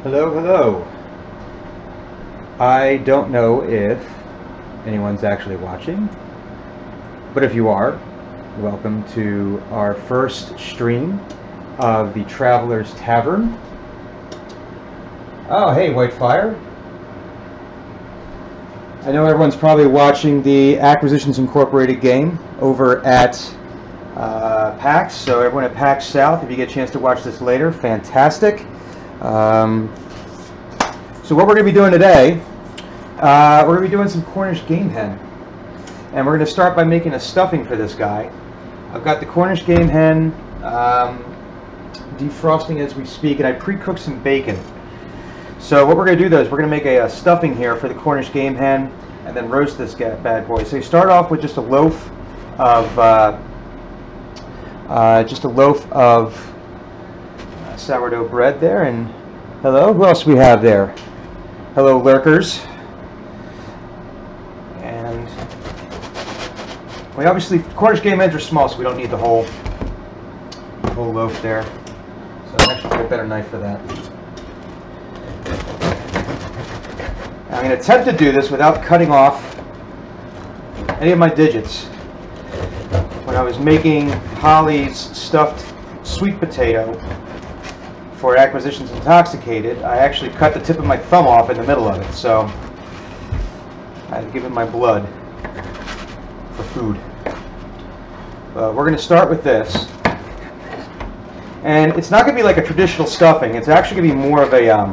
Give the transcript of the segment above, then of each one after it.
Hello, hello. I don't know if anyone's actually watching, but if you are, welcome to our first stream of the Traveler's Tavern. Oh, hey, Whitefire. I know everyone's probably watching the Acquisitions Incorporated game over at PAX, so everyone at PAX South, if you get a chance to watch this later, fantastic. So what we're going to be doing today, we're going to be doing some Cornish Game Hen. And we're going to start by making a stuffing for this guy. I've got the Cornish Game Hen defrosting as we speak, and I pre-cooked some bacon. So what we're going to do though is we're going to make a stuffing here for the Cornish Game Hen and then roast this bad boy. So you start off with just a loaf of sourdough bread there, and hello, who else we have there? Hello, lurkers. And we obviously, Cornish Game Hens are small, so we don't need the whole loaf there. So I'm actually get a better knife for that. I'm going to attempt to do this without cutting off any of my digits. When I was making Holly's stuffed sweet potato for Acquisitions Intoxicated, I actually cut the tip of my thumb off in the middle of it, so I've given my blood for food. We're going to start with this, and it's not going to be like a traditional stuffing. It's actually going to be more of a I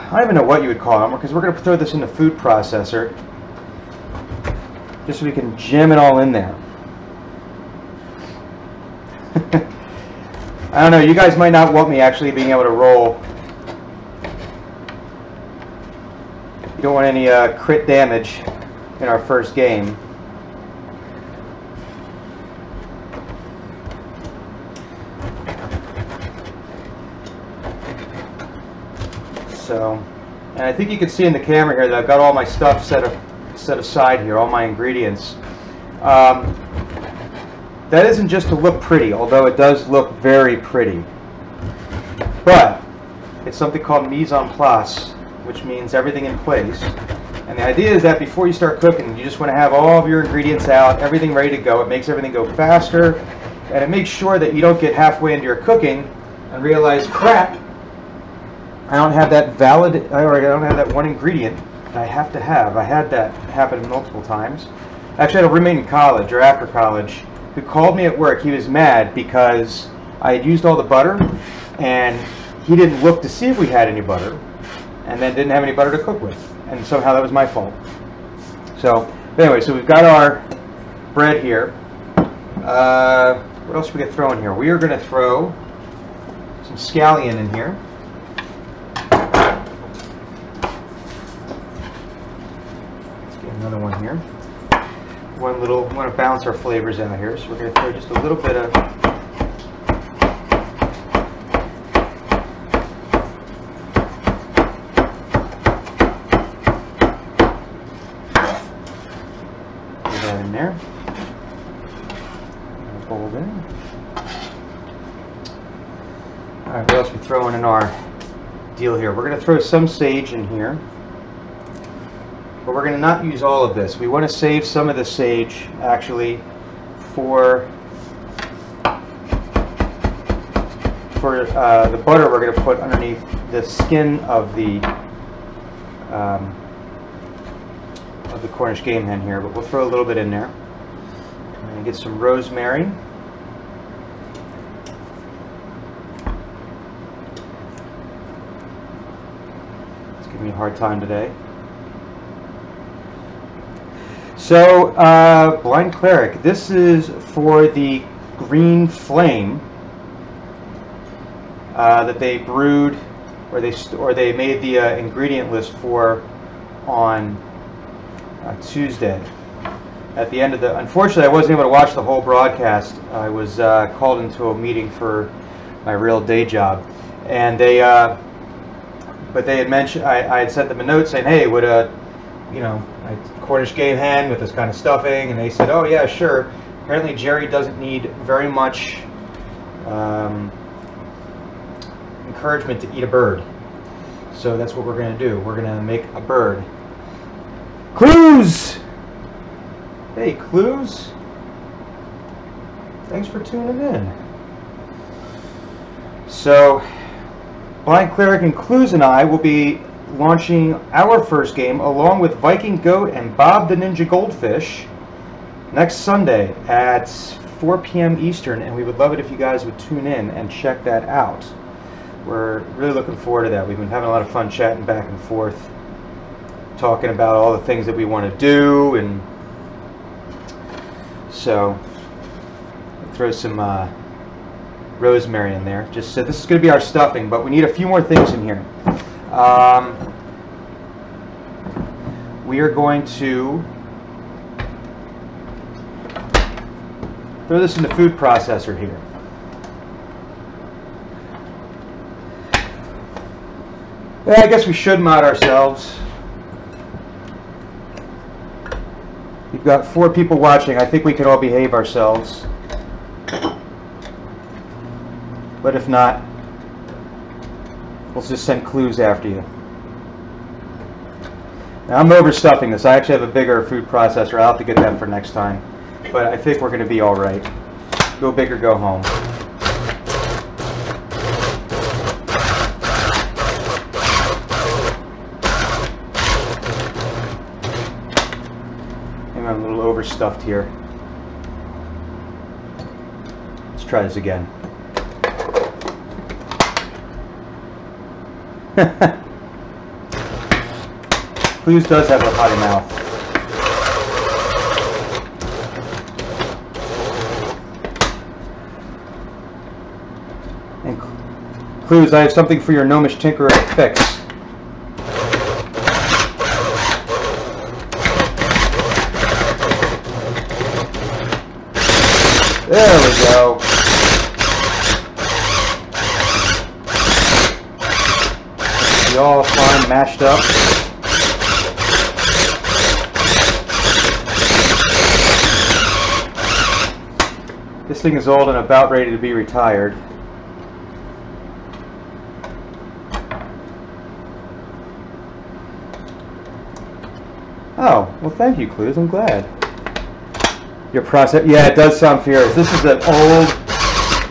don't even know what you would call it, because we're going to throw this in the food processor just so we can jam it all in there. I don't know, you guys might not want me actually being able to roll. You don't want any crit damage in our first game. So, and I think you can see in the camera here that I've got all my stuff set aside here, all my ingredients. That isn't just to look pretty, although it does look very pretty. But it's something called mise en place, which means everything in place. And the idea is that before you start cooking, you just want to have all of your ingredients out, everything ready to go. It makes everything go faster, and it makes sure that you don't get halfway into your cooking and realize, crap, I don't have that I don't have that one ingredient that I have to have. I had that happen multiple times. Actually, I had a roommate in college, or after college, who called me at work. He was mad because I had used all the butter, and he didn't look to see if we had any butter, and then didn't have any butter to cook with, and somehow that was my fault. So anyway, so we've got our bread here. What else we could throw in here? We are going to throw some scallion in here. Let's get another one here. We want to balance our flavors out here, so we're going to throw just a little bit of put that in there. Fold in. All right, what else are we throwing in our deal here? We're going to throw some sage in here. But we're going to not use all of this. We want to save some of the sage, actually, for the butter we're going to put underneath the skin of the Cornish Game Hen here. But we'll throw a little bit in there. And get some rosemary. It's giving me a hard time today. So, Blind Cleric, this is for the green flame that they brewed, or they made the ingredient list for on Tuesday. At the end of the, unfortunately, I wasn't able to watch the whole broadcast. I was called into a meeting for my real day job, and but they had mentioned, I had sent them a note saying, hey, would Cornish Game Hen with this kind of stuffing, and they said, oh yeah, sure. Apparently Jerry doesn't need very much encouragement to eat a bird. So that's what we're going to do. We're going to make a bird. Clues! Hey, Clues. Thanks for tuning in. So, Blind Cleric and Clues and I will be launching our first game along with Viking Goat and Bob the Ninja Goldfish next Sunday at 4 p.m. Eastern, and we would love it if you guys would tune in and check that out. We're really looking forward to that. We've been having a lot of fun chatting back and forth, talking about all the things that we want to do, and so throw some rosemary in there. Just so this is going to be our stuffing, but we need a few more things in here. We are going to throw this in the food processor here. Yeah, I guess we should mod ourselves. We've got 4 people watching. I think we could all behave ourselves. But if not, we'll just send Clues after you. Now, I'm overstuffing this. I actually have a bigger food processor. I'll have to get that for next time. But I think we're going to be all right. Go big or go home. Maybe I'm a little overstuffed here. Let's try this again. Clues does have a potty mouth. And Clues, I have something for your gnomish tinkerer to fix. There we go. Be all fine, mashed up. This thing is old and about ready to be retired. Oh, well thank you, Clues, I'm glad. Your process, yeah, it does sound furious. This is an old,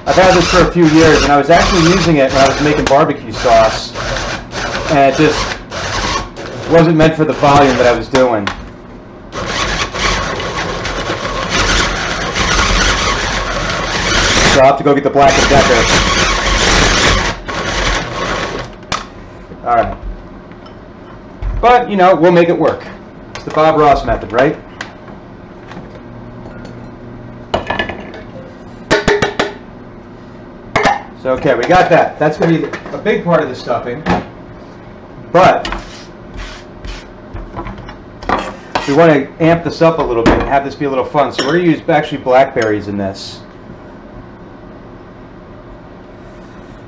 I've had this for a few years, and I was actually using it when I was making barbecue sauce, and it just wasn't meant for the volume that I was doing. So I'll have to go get the Black & Decker. Alright. But, you know, we'll make it work. It's the Bob Ross method, right? So, okay, we got that. That's going to be a big part of the stuffing. But we want to amp this up a little bit and have this be a little fun. So we're going to use actually blackberries in this.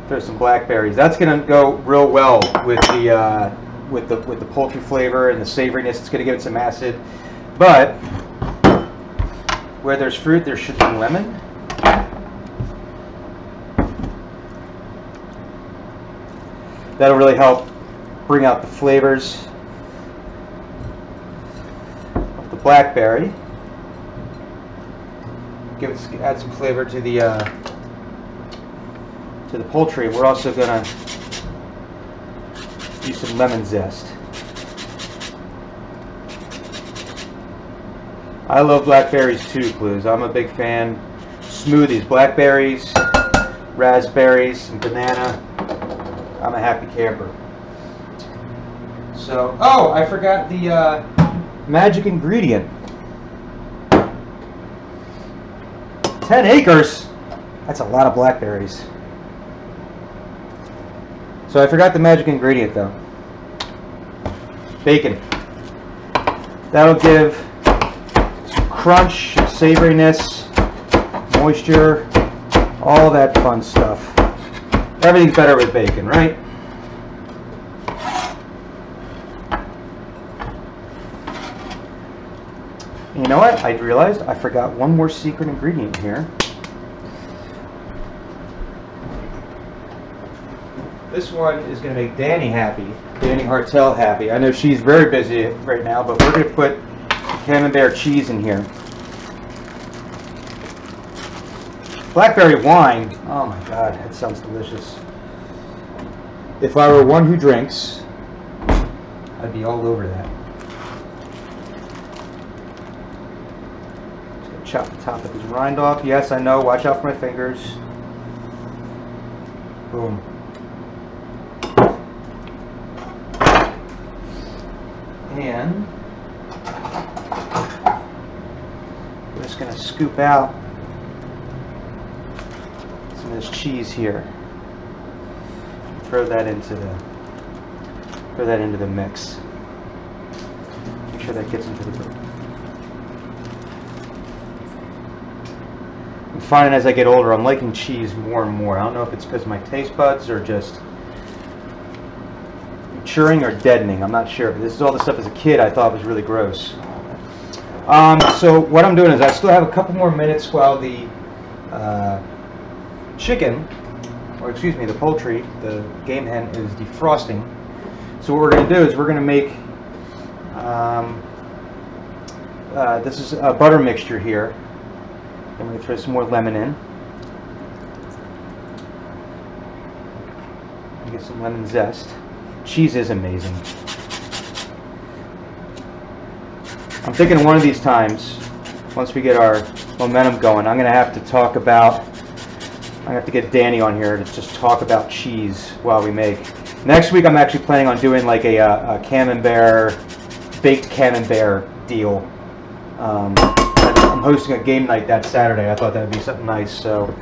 Throw some blackberries. That's going to go real well with the poultry flavor and the savoriness. It's going to give it some acid. But where there's fruit, there should be lemon. That'll really help bring out the flavors of the blackberry. Add some flavor to the poultry. We're also going to use some lemon zest. I love blackberries too, Clues. I'm a big fan. Smoothies, blackberries, raspberries, and banana. I'm a happy camper. So, oh, I forgot the magic ingredient. 10 acres? That's a lot of blackberries. So I forgot the magic ingredient though. Bacon. That'll give some crunch, savoriness, moisture, all that fun stuff. Everything's better with bacon, right? And you know what? I realized I forgot one more secret ingredient here. This one is going to make Danny happy, Danny Hartel happy. I know she's very busy right now, but we're going to put camembert cheese in here. Blackberry wine. Oh my God, that sounds delicious. If I were one who drinks, I'd be all over that. Just going to chop the top of his rind off. Yes, I know. Watch out for my fingers. Boom. And we're just going to scoop out some of this cheese here. Throw that into the mix. Make sure that gets into the burger. I'm finding as I get older, I'm liking cheese more and more. I don't know if it's because my taste buds are just maturing or deadening. I'm not sure. But this is all the stuff as a kid I thought was really gross. So what I'm doing is I still have a couple more minutes while the chicken, or excuse me, the poultry, the game hen, is defrosting. So what we're going to do is we're going to make, this is a butter mixture here. I'm going to throw some more lemon in. Get some lemon zest. Cheese is amazing. I'm thinking one of these times, once we get our momentum going, I'm going to have to talk about, I have to get Danny on here to just talk about cheese while we make. Next week I'm actually planning on doing like a camembert, baked camembert deal. I'm hosting a game night that Saturday. I thought that would be something nice. So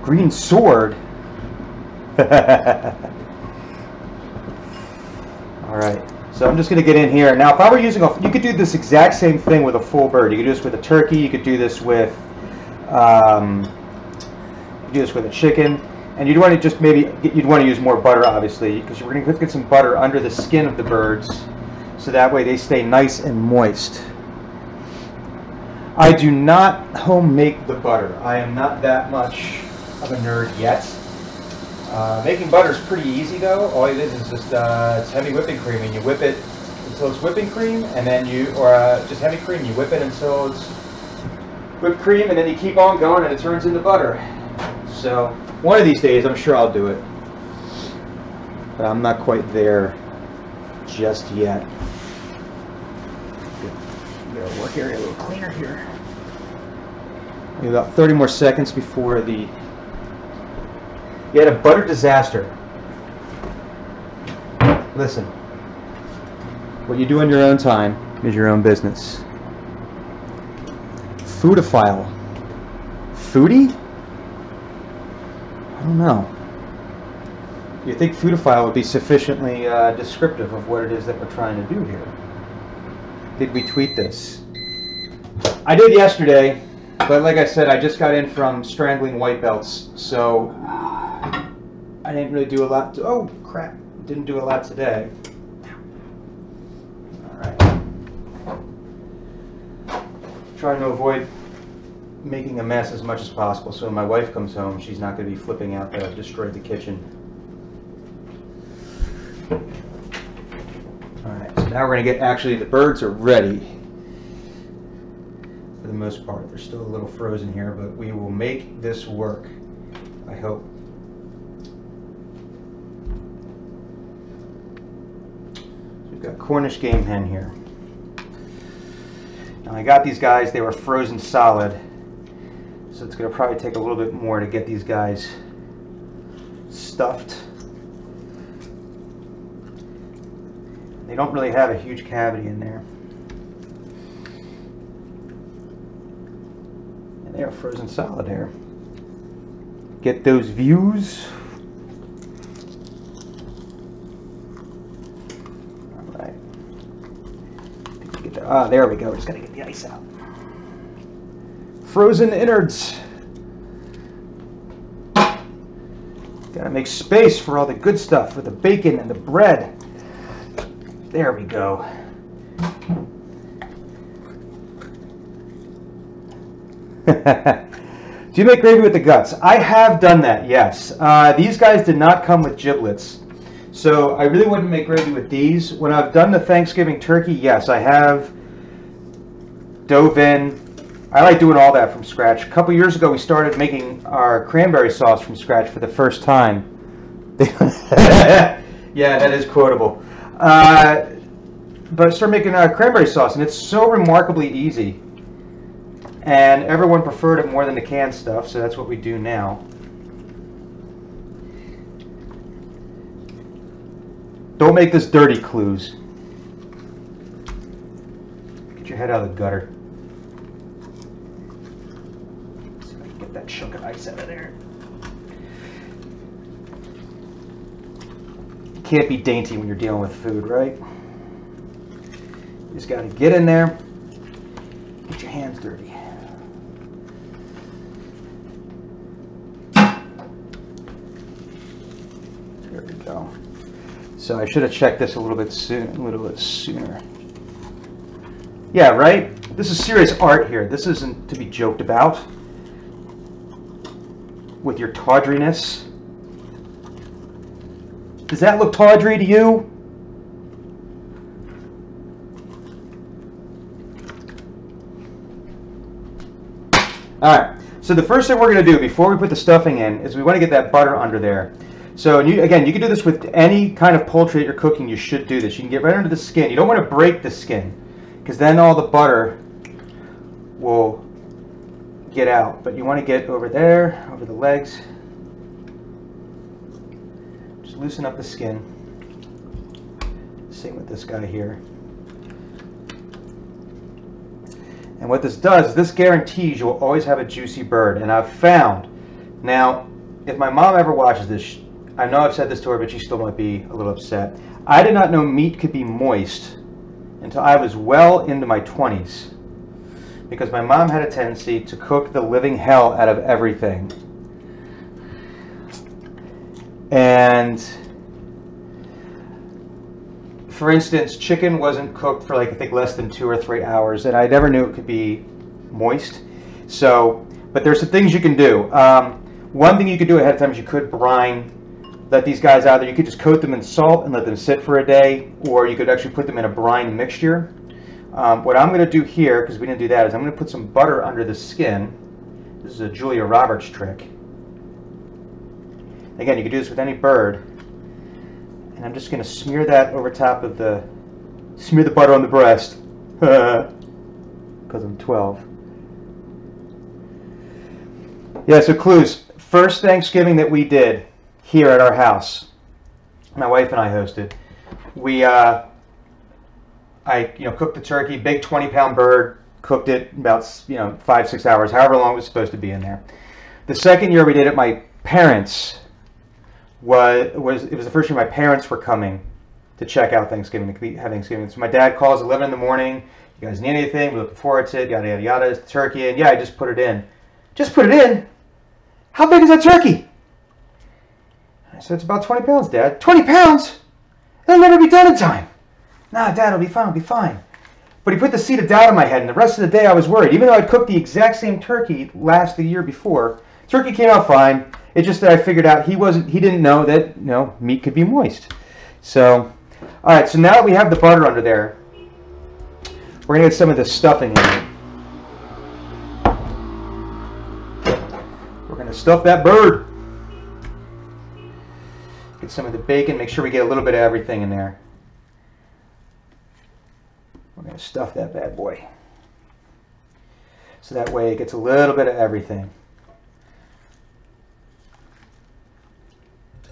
green sword. Alright, so I'm just going to get in here. Now, if I were using you could do this exact same thing with a full bird. You could do this with a turkey. You could do this with, a chicken. And you'd want to just you'd want to use more butter, obviously, because we're going to get some butter under the skin of the birds, so that way they stay nice and moist. I do not home make the butter. I am not that much of a nerd yet. Making butter is pretty easy though. All it is just it's heavy whipping cream, and you whip it until it's whipping cream, and then just heavy cream. You whip it until it's whipped cream, and then you keep on going, and it turns into butter. So one of these days, I'm sure I'll do it, but I'm not quite there just yet. Get our work area a little cleaner here. Maybe about 30 more seconds before the. You had a butter disaster. Listen, what you do in your own time is your own business. Foodophile. Foodie? I don't know. You think foodophile would be sufficiently descriptive of what it is that we're trying to do here? Did we tweet this? I did yesterday, but like I said, I just got in from strangling white belts, so I didn't really do a lot. Oh crap! Didn't do a lot today. All right. Trying to avoid making a mess as much as possible, so when my wife comes home, she's not going to be flipping out that I've destroyed the kitchen. Alright, so now we're going to get, actually the birds are ready for the most part. They're still a little frozen here, but we will make this work, I hope. So we've got Cornish Game Hen here. Now I got these guys, they were frozen solid. So it's going to probably take a little bit more to get these guys stuffed. They don't really have a huge cavity in there. And they are frozen solid here. Get those views. Alright. Ah, there we go. Just got to get the ice out. Frozen innards. Gotta make space for all the good stuff, for the bacon and the bread. There we go. Do you make gravy with the guts? I have done that, yes. These guys did not come with giblets, so I really wouldn't make gravy with these. When I've done the Thanksgiving turkey, yes, I have dove in. I like doing all that from scratch. A couple years ago, we started making our cranberry sauce from scratch for the first time. Yeah, that is quotable. But I started making cranberry sauce, and it's so remarkably easy. And everyone preferred it more than the canned stuff, so that's what we do now. Don't make this dirty, Clues. Get your head out of the gutter. Let's see if I can get that chunk of ice out of there. You can't be dainty when you're dealing with food, right? You just got to get in there, get your hands dirty. There we go. So I should have checked this a little bit sooner. Yeah, right? This is serious art here. This isn't to be joked about with your tawdriness. Does that look tawdry to you? Alright, so the first thing we're going to do before we put the stuffing in is we want to get that butter under there. So, again, you can do this with any kind of poultry that you're cooking. You should do this. You can get right under the skin. You don't want to break the skin, because then all the butter will get out. But you want to get over there, over the legs. Just loosen up the skin. Same with this guy here. And what this does is this guarantees you will always have a juicy bird. And I've found, now, if my mom ever watches this, I know I've said this to her, but she still might be a little upset. I did not know meat could be moist until I was well into my 20s, because my mom had a tendency to cook the living hell out of everything. And for instance, chicken wasn't cooked for, like, I think less than 2 or 3 hours, and I never knew it could be moist. So, but there's some things you can do. One thing you could do ahead of time is you could brine. Let these guys out there. You could just coat them in salt and let them sit for a day, or you could actually put them in a brine mixture. What I'm going to do here, because we didn't do that, is I'm going to put some butter under the skin. This is a Julia Roberts trick. Again, you can do this with any bird. And I'm just going to smear that over top of smear the butter on the breast, because I'm 12. Yeah, so Clues, first Thanksgiving that we did here at our house, my wife and I hosted. I cooked the turkey, big 20-pound bird, cooked it about 5-6 hours, however long it was supposed to be in there. The second year we did it, my parents it was the first year my parents were coming to check out Thanksgiving, to have Thanksgiving. So my dad calls 11 in the morning. You guys need anything? We're looking forward to it. Yada yada yada. It's the turkey, and yeah, I just put it in. Just put it in. How big is that turkey? I said, it's about 20 pounds, Dad. 20 pounds? It'll never be done in time. Nah, Dad, it'll be fine, it'll be fine. But he put the seed of doubt in my head, and the rest of the day I was worried. Even though I'd cooked the exact same turkey the year before, turkey came out fine. It's just that I figured out he didn't know that meat could be moist. So, all right. So now that we have the butter under there, we're gonna get some of the stuffing in it. We're gonna stuff that bird. Get some of the bacon. Make sure we get a little bit of everything in there. We're gonna stuff that bad boy, so that way it gets a little bit of everything.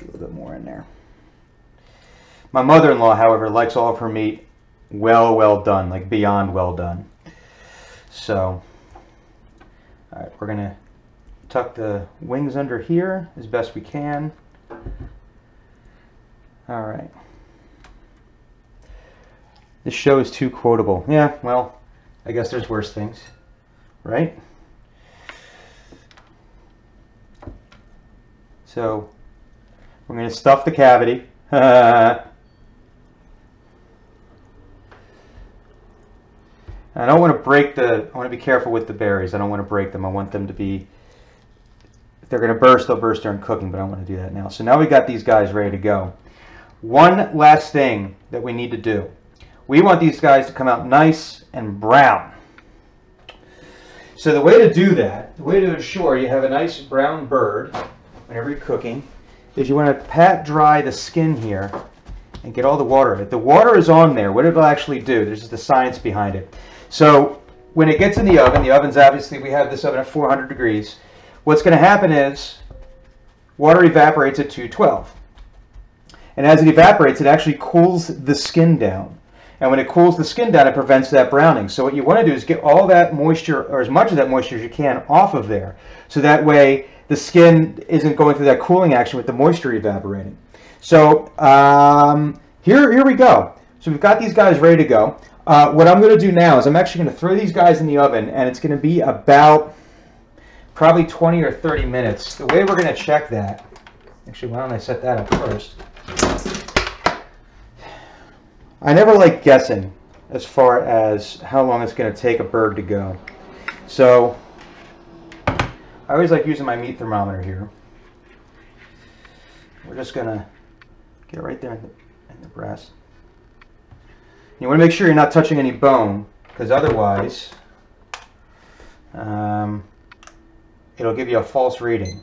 A little bit more in there. My mother-in-law, however, likes all of her meat well done, like beyond well done. So, all right, we're gonna tuck the wings under here as best we can. All right. This show is too quotable. Yeah, well, I guess there's worse things, right? So, we're going to stuff the cavity. I don't want to break I want to be careful with the berries. I don't want to break them. I want them to be If they're going to burst, they'll burst during cooking, but I don't want to do that now. So now we got these guys ready to go. One last thing that we need to do. We want these guys to come out nice and brown. So the way to do that, the way to ensure you have a nice brown bird whenever you're cooking, is you want to pat dry the skin here and get all the water in it. The water is on there. What it'll actually do, there's the science behind it. So when it gets in the oven's obviously, we have this oven at 400 degrees. What's going to happen is water evaporates at 212. And as it evaporates, it actually cools the skin down. And when it cools the skin down, it prevents that browning. So what you want to do is get all that moisture, or as much of that moisture as you can, off of there. So that way the skin isn't going through that cooling action with the moisture evaporating. So here we go. So we've got these guys ready to go. What I'm going to do now is I'm actually going to throw these guys in the oven, and it's going to be about probably 20 or 30 minutes. The way we're going to check that, actually, why don't I set that up first? I never like guessing as far as how long it's going to take a bird to go. So I always like using my meat thermometer here. We're just going to get right there in the breast. You want to make sure you're not touching any bone, because otherwise it'll give you a false reading.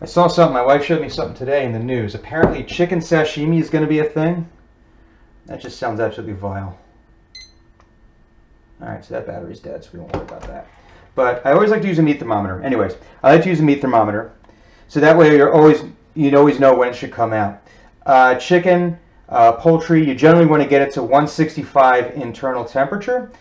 I saw something, my wife showed me something today in the news. Apparently chicken sashimi is going to be a thing. That just sounds absolutely vile. Alright, so that battery's dead, so we won't worry about that. But I always like to use a meat thermometer. Anyways, I like to use a meat thermometer. So that way you'd always know when it should come out. Chicken, poultry, you generally want to get it to 165 internal temperature.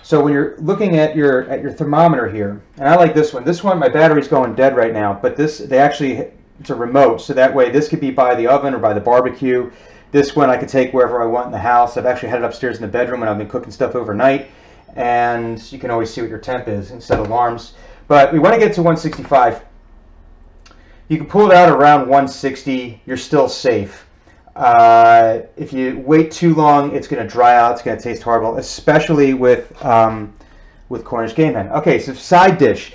So when you're looking at your thermometer here, and I like this one. This one, my battery's going dead right now, but it's a remote, so that way this could be by the oven or by the barbecue. This one I could take wherever I want in the house. I've actually had it upstairs in the bedroom when I've been cooking stuff overnight, and you can always see what your temp is and set alarms. But we want to get to 165. You can pull it out around 160. You're still safe. If you wait too long, it's going to dry out. It's going to taste horrible, especially with Cornish Game Hen. Okay, so side dish.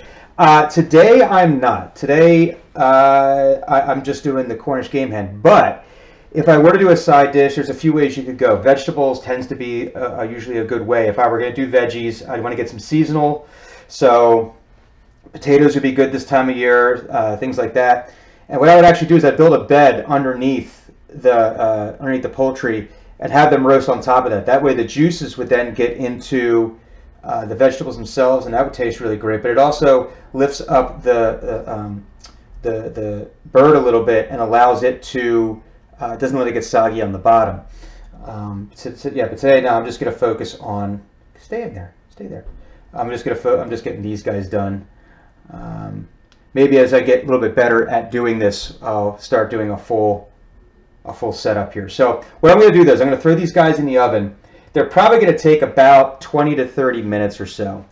Today I'm not. Today I'm just doing the Cornish Game Hen. But if I were to do a side dish, there's a few ways you could go. Vegetables tends to be usually a good way. If I were going to do veggies, I'd want to get some seasonal. So potatoes would be good this time of year, things like that. And what I would actually do is I'd build a bed underneath the poultry and have them roast on top of that. That way the juices would then get into the vegetables themselves, and that would taste really great. But it also lifts up the bird a little bit and allows it to doesn't let it get soggy on the bottom. Yeah, but today now I'm just going to focus on stay there. I'm just getting these guys done. Maybe as I get a little bit better at doing this, I'll start doing a full setup here. So what I'm going to do is I'm going to throw these guys in the oven. They're probably going to take about 20 to 30 minutes or so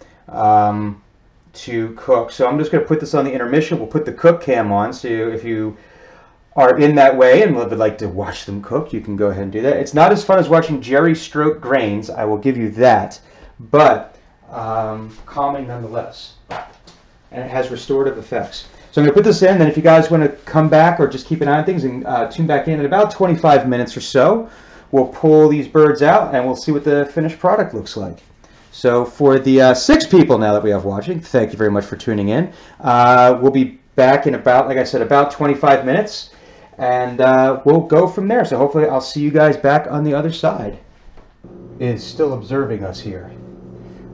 to cook. So I'm just going to put this on the intermission. We'll put the cook cam on, so if you are in that way and would like to watch them cook, you can go ahead and do that. It's not as fun as watching Jerry stroke grains, I will give you that, but calming nonetheless. And it has restorative effects. So I'm going to put this in, then if you guys want to come back or just keep an eye on things and tune back in about 25 minutes or so, we'll pull these birds out and we'll see what the finished product looks like. So for the 6 people now that we have watching, thank you very much for tuning in. We'll be back in about, like I said, about 25 minutes, and we'll go from there. So hopefully I'll see you guys back on the other side. Is still observing us here.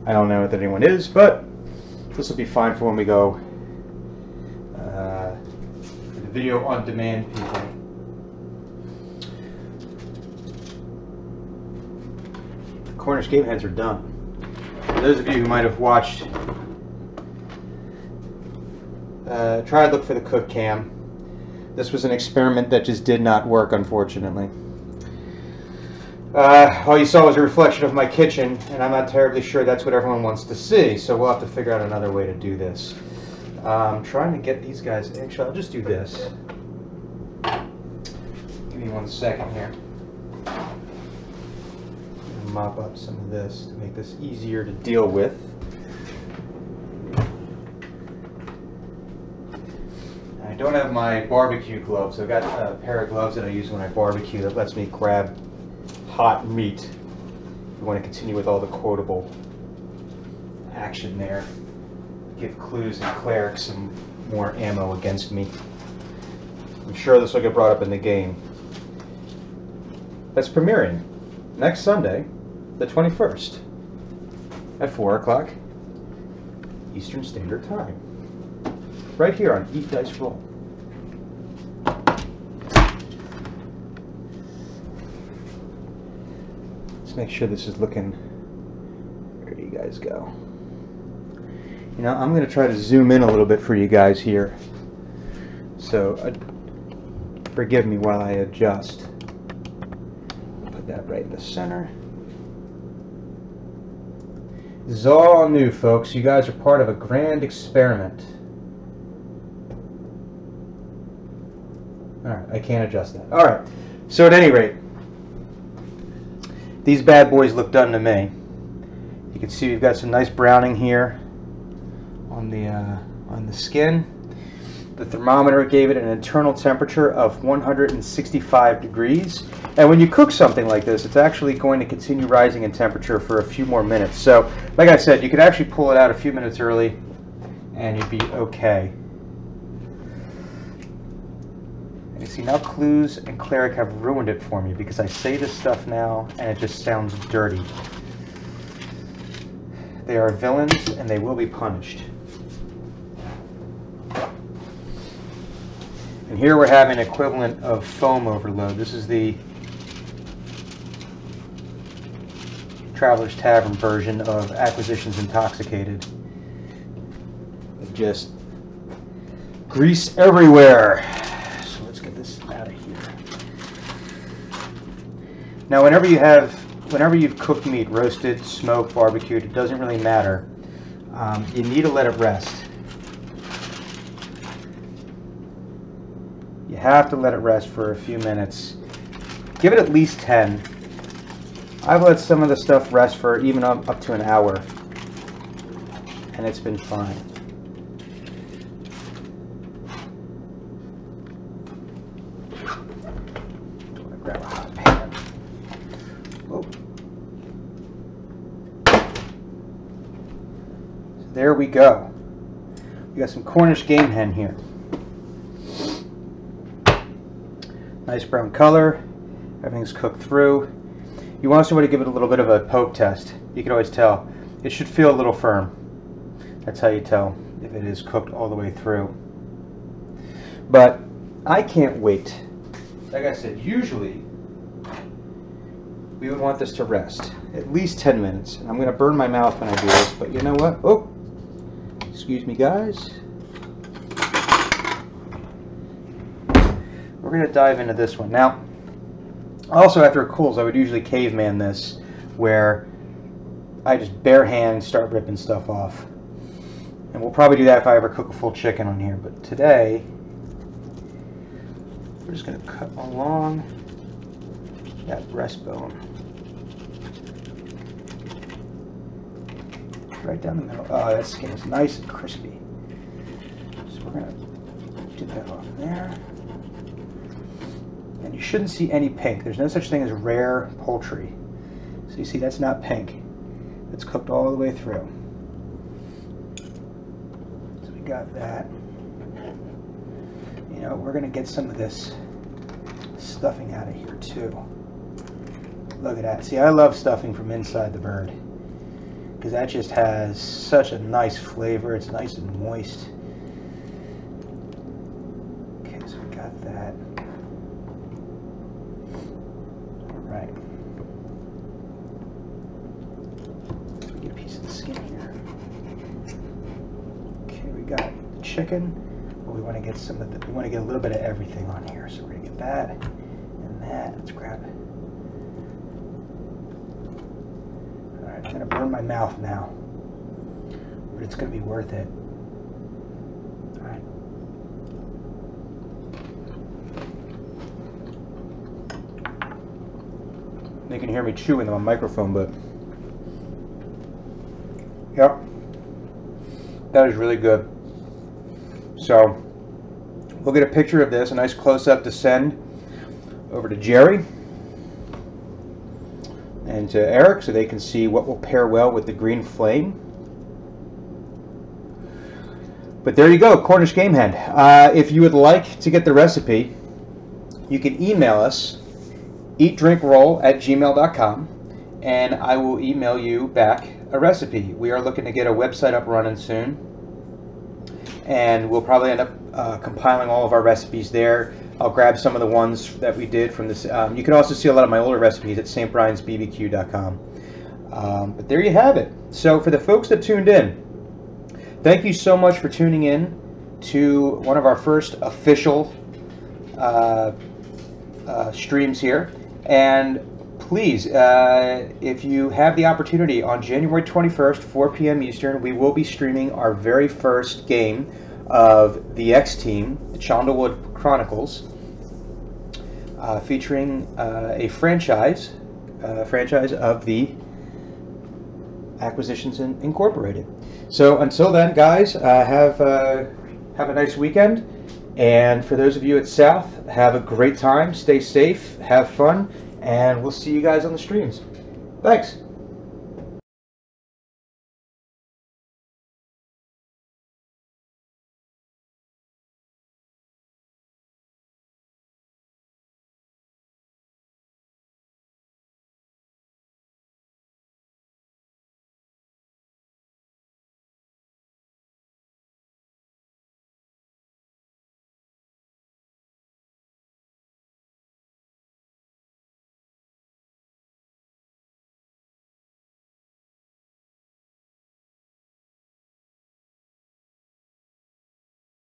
I don't know if anyone is, but this will be fine for when we go the video on demand people. The Cornish Game Hens are done. For those of you who might have watched, try to look for the cook cam. This was an experiment that just did not work, unfortunately. All you saw was a reflection of my kitchen, and I'm not terribly sure that's what everyone wants to see, so we'll have to figure out another way to do this. I'm trying to get these guys, actually I'll just do this. Give me 1 second here. Mop up some of this to make this easier to deal with. don't have my barbecue gloves. I've got a pair of gloves that I use when I barbecue that lets me grab hot meat. If you want to continue with all the quotable action there. Give clues and clerics some more ammo against me. I'm sure this will get brought up in the game. That's premiering next Sunday, the 21st, at 4 o'clock Eastern Standard Time. Right here on Eat Dice Roll. Let's make sure this is looking. Where do you guys go? You know, I'm going to try to zoom in a little bit for you guys here. So, forgive me while I adjust. Put that right in the center. This is all new, folks. You guys are part of a grand experiment. Alright, I can't adjust that. Alright, so at any rate, these bad boys look done to me. You can see we've got some nice browning here on the skin. The thermometer gave it an internal temperature of 165 degrees. And when you cook something like this, it's actually going to continue rising in temperature for a few more minutes. So, like I said, you could actually pull it out a few minutes early and you'd be okay. And you see, now Clues and Cleric have ruined it for me because I say this stuff now and it just sounds dirty. They are villains and they will be punished. And here we're having an equivalent of foam overload. This is the Traveler's Tavern version of Acquisitions Intoxicated. Just grease everywhere. So let's get this out of here. Now whenever you've cooked meat, roasted, smoked, barbecued, it doesn't really matter. You need to let it rest. You have to let it rest for a few minutes. Give it at least 10. I've let some of the stuff rest for even up to an hour, and it's been fine. I'm going to grab a hot pan. Oh. So there we go. We got some Cornish Game Hen here. Nice brown color. Everything's cooked through. You want somebody to give it a little bit of a poke test. You can always tell. It should feel a little firm. That's how you tell if it is cooked all the way through. But I can't wait. Like I said, usually we would want this to rest at least 10 minutes. And I'm going to burn my mouth when I do this, but you know what? Oh, excuse me, guys. We're going to dive into this one. Now, also after it cools, I would usually caveman this, where I just bare hand start ripping stuff off. And we'll probably do that if I ever cook a full chicken on here. But today, we're just going to cut along that breastbone. Right down the middle. Oh, that skin is nice and crispy. So we're going to do that off there. And you shouldn't see any pink. There's no such thing as rare poultry. So you see, that's not pink. It's cooked all the way through. So we got that. You know, we're going to get some of this stuffing out of here too. Look at that. See, I love stuffing from inside the bird because that just has such a nice flavor. It's nice and moist. Okay, so we got that. Right. We get a piece of the skin here. Okay, we got the chicken. But we want to get some of the. We want to get a little bit of everything on here. So we're gonna get that and that. Let's grab it. All right, I'm gonna burn my mouth now, but it's gonna be worth it. All right. You can hear me chewing on my microphone, but yep, that is really good. So we'll get a picture of this, a nice close-up to send over to Jerry and to Eric so they can see what will pair well with the green flame. But there you go, Cornish Game Hen. If you would like to get the recipe, you can email us, eatdrinkroll@gmail.com, and I will email you back a recipe. We are looking to get a website up running soon, and we'll probably end up compiling all of our recipes there. I'll grab some of the ones that we did from this. You can also see a lot of my older recipes at stbriansbbq.com. But there you have it. So for the folks that tuned in, thank you so much for tuning in to one of our first official streams here. And please, if you have the opportunity, on January 21st, 4 p.m. Eastern, we will be streaming our very first game of the X-Team, the Chandlewood Chronicles, featuring a franchise of the Acquisitions Incorporated. So until then, guys, have a nice weekend. And for those of you at South, have a great time. Stay safe, have fun, and we'll see you guys on the streams. Thanks.